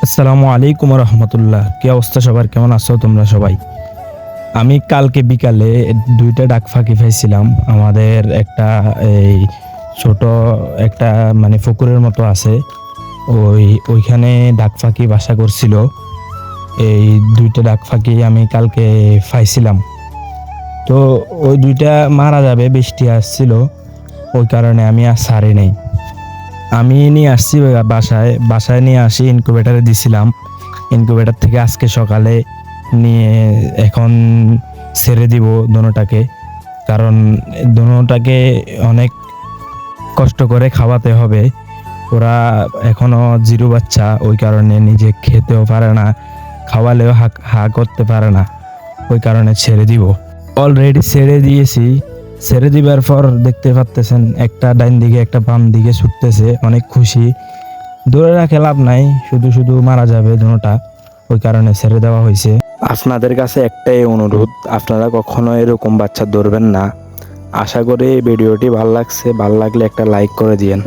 আসসালামু আলাইকুম রহমতুল্লাহ। কি অবস্থা সবার, কেমন আছো তোমরা সবাই? আমি কালকে বিকালে দুইটা ডাক ফাঁকি পাইছিলাম। আমাদের একটা এই ছোট একটা মানে পুকুরের মতো আছে, ওইখানে ডাক ফাঁকি বাসা করছিল। এই দুইটা ডাক ফাঁকি আমি কালকে পাইছিলাম। তো ওই দুইটা মারা যাবে, বৃষ্টি আসছিল, ওই কারণে আমি আর ছাড়ি নাই। আমি নিয়ে আসছি বাসায় বাসায় নিয়ে আসি, ইনকিউবেটারে দিছিলাম। ইনকিউবেটার থেকে আজকে সকালে নিয়ে এখন ছেড়ে দিব দোনোটাকে। কারণ দোনোটাকে অনেক কষ্ট করে খাওয়াতে হবে। ওরা এখনো জিরো বাচ্চা, ওই কারণে নিজে খেতেও পারে না, খাওয়ালেও হা হা করতে পারে না, ওই কারণে ছেড়ে দিব। অলরেডি ছেড়ে দিয়েছি। ছেড়ে দিবার পর দেখতে পাচ্তেছেন একটা ডাইন দিকে একটা বাম দিকে ছুটতেছে, অনেক খুশি। ধরে রাখে লাভ নাই, শুধু শুধু মারা যাবে দুটোটা, ওই কারণে ছেড়ে দেওয়া হয়েছে। আপনাদের কাছে একটাই অনুরোধ, আপনারা কখনো এরকম বাচ্চা ধরবেন না। আশা করি ভিডিওটি ভালো লাগছে, ভালো লাগলে একটা লাইক করে দিয়েন।